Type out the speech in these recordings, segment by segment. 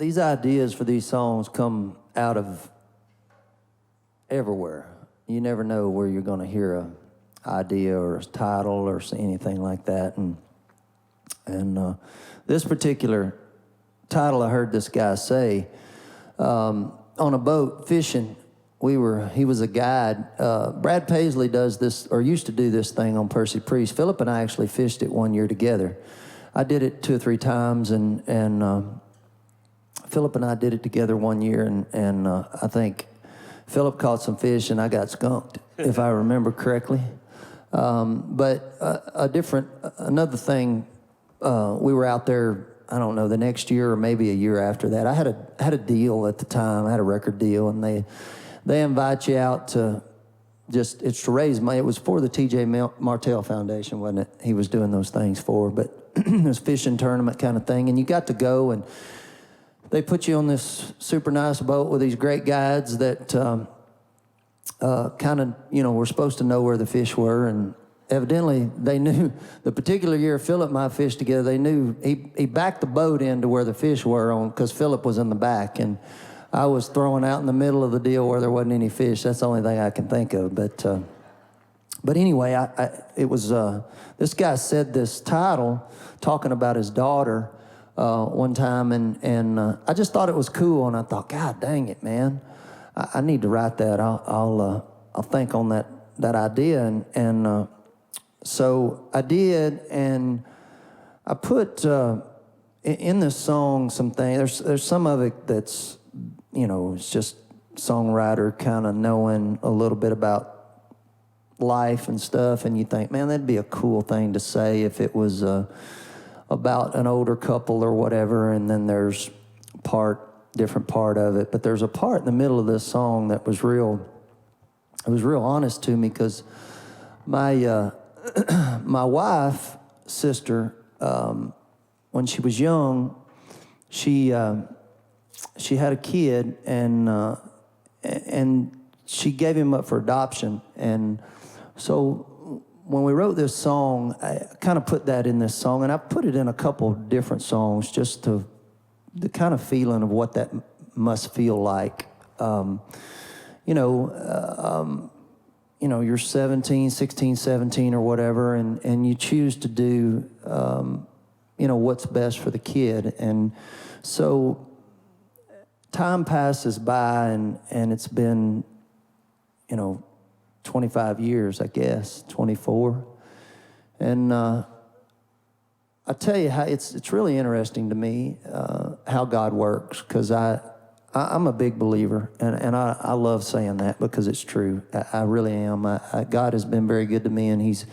these ideas for these songs come out of everywhere. You never know where you're going to hear a idea or a title or anything like that. And this particular title, I heard this guy say, on a boat fishing. He was a guide. Brad Paisley does this, or used to do this thing on Percy Priest. Philip and I actually fished it one year together. I did it 2 or 3 times, and Philip and I did it together one year, and I think Philip caught some fish, and I got skunked, if I remember correctly. But another thing, we were out there, I don't know, the next year or maybe a year after that. I had a deal at the time. I had a record deal, and they invite you out to it's to raise money. It was for the T.J. Martell Foundation, wasn't it? He was doing those things for, but it was fishing tournament kind of thing, and you got to go, and they put you on this super nice boat with these great guides that kind of, were supposed to know where the fish were, and evidently they knew the particular year Philip and I fished together. They knew he backed the boat into where the fish were because Philip was in the back, and I was throwing out in the middle of the deal where there wasn't any fish. That's the only thing I can think of. But anyway, it was this guy said this title talking about his daughter one time, and I just thought it was cool, and I thought, God dang it, man, I need to write that. I'll think on that idea, and so I did, and I put in this song some things. There's some of it that's, it's just songwriter kind of knowing a little bit about life and stuff, and you think, man, that'd be a cool thing to say if it was about an older couple or whatever, and then there's different part of it. But there's a part in the middle of this song that was real honest to me, because my wife, sister, when she was young, she had a kid, and she gave him up for adoption. And so when we wrote this song, I kind of put that in this song, and I put it in a couple of different songs just the kind of feeling of what that must feel like. You're 16, 17 or whatever, and you choose to do, what's best for the kid. And so time passes by, and it's been, 25 years, I guess, 24. And I tell you how it's really interesting to me how God works, because I'm a big believer, and I love saying that because it's true. I really am. God has been very good to me, and He's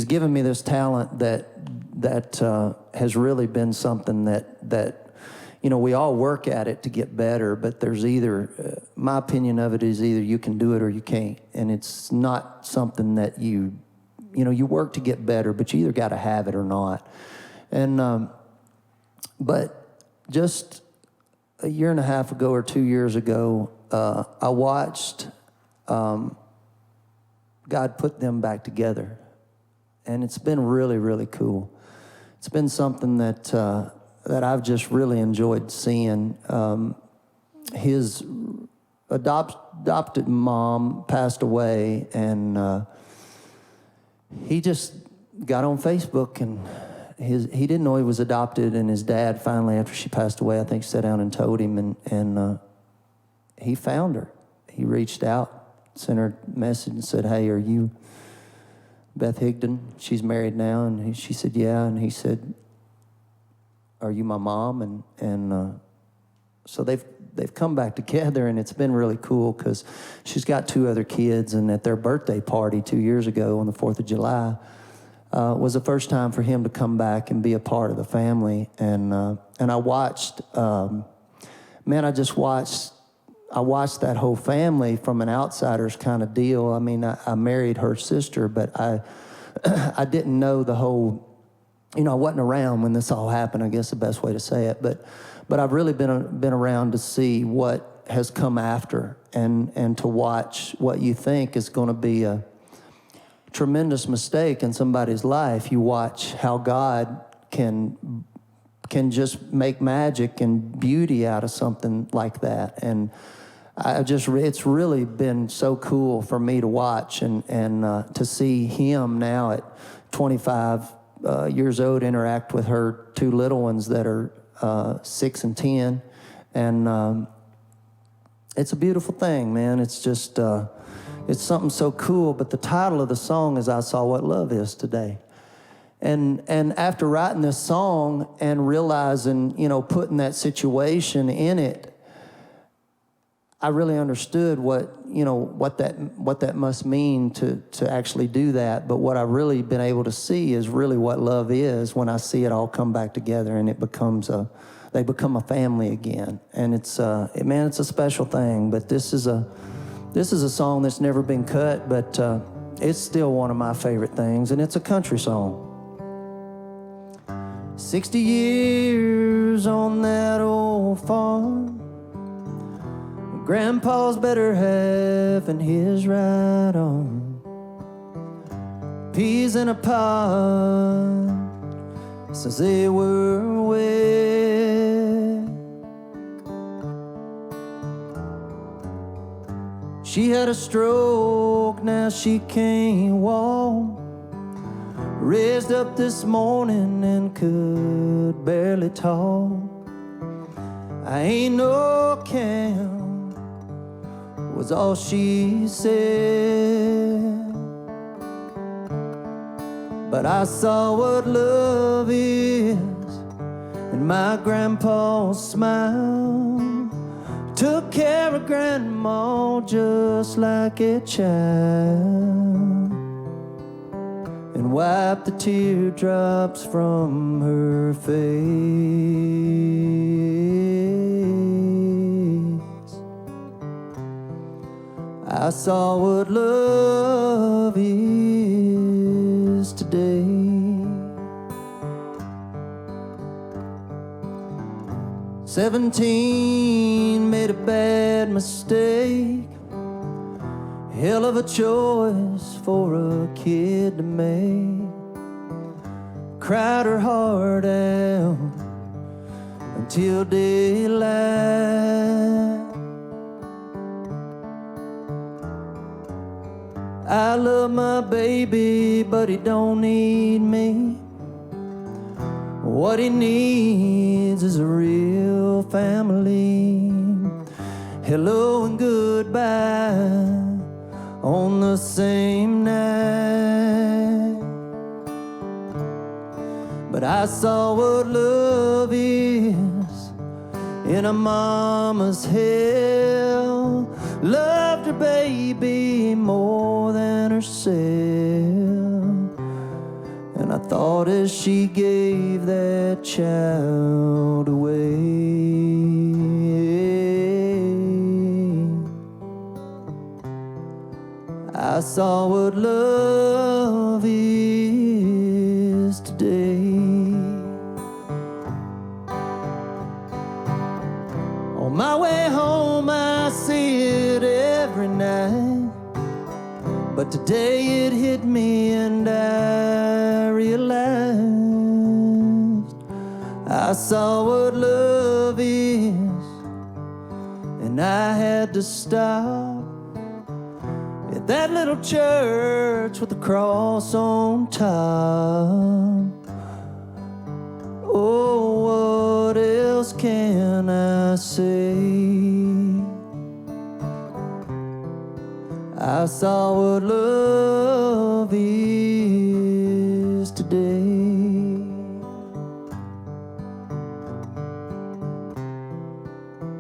given me this talent that has really been something that we all work at it to get better, but there's either, my opinion of it is either you can do it or you can't, and it's not something that you work to get better, but you either got to have it or not. And but just a year and a half ago or 2 years ago, I watched God put them back together, and it's been really, really cool. It's been something that I've just really enjoyed seeing. His adopted mom passed away, and he just got on Facebook, and he didn't know he was adopted, and his dad finally, after she passed away, I think sat down and told him, and he found her. He reached out, sent her a message and said, "Hey, are you Beth Higdon?" She's married now, and she said, "Yeah," and he said, "Are you my mom?" And so they've come back together, and it's been really cool because she's got 2 other kids, and at their birthday party 2 years ago on the 4th of July was the first time for him to come back and be a part of the family. And I watched, I watched that whole family from an outsider's kind of deal. I mean, I married her sister, but I didn't know the whole. I wasn't around when this all happened, I guess the best way to say it. But I've really been around to see what has come after, and to watch what you think is going to be a tremendous mistake in somebody's life. You watch how God can can just make magic and beauty out of something like that. And it's really been so cool for me to watch and to see him now at 25 years old interact with her two little ones that are 6 and 10. And it's a beautiful thing, man. It's just, it's something so cool. But the title of the song is I Saw What Love Is Today. And after writing this song and realizing, putting that situation in it, I really understood what that must mean to actually do that. But what I've really been able to see is really what love is when I see it all come back together and they become a family again. And it's a special thing. But this is a song that's never been cut, but it's still one of my favorite things, and it's a country song. 60 years on that old farm, Grandpa's better half and his right arm, peas in a pod since they were wet. She had a stroke, now she can't walk. Raised up this morning and could barely talk. I ain't no count, was all she said. But I saw what love is in my grandpa's smile. Took care of grandma just like a child, and wiped the teardrops from her face. I saw what love is today. "17, made a bad mistake. Hell of a choice for a kid to make. Cried her heart out until daylight. I love my baby, but he don't need me. What he needs is a real family. Hello and goodbye on the same night. But I saw what love is in a mama's hell. Loved her baby more than herself, and I thought as she gave that child away, I saw what love is today. On my way home I see it every night, but today it hit me and I realized I saw what love is, and I had to stop at that little church with the cross on top. Oh, what else can I say? I saw what love is today.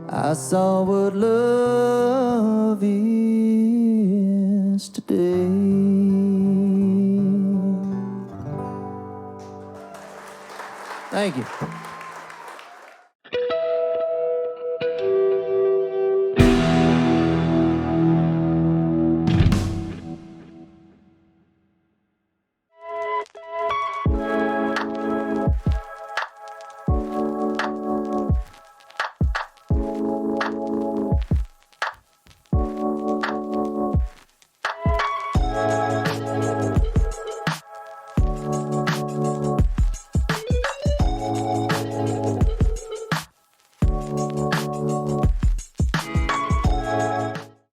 I saw what love is today. Thank you.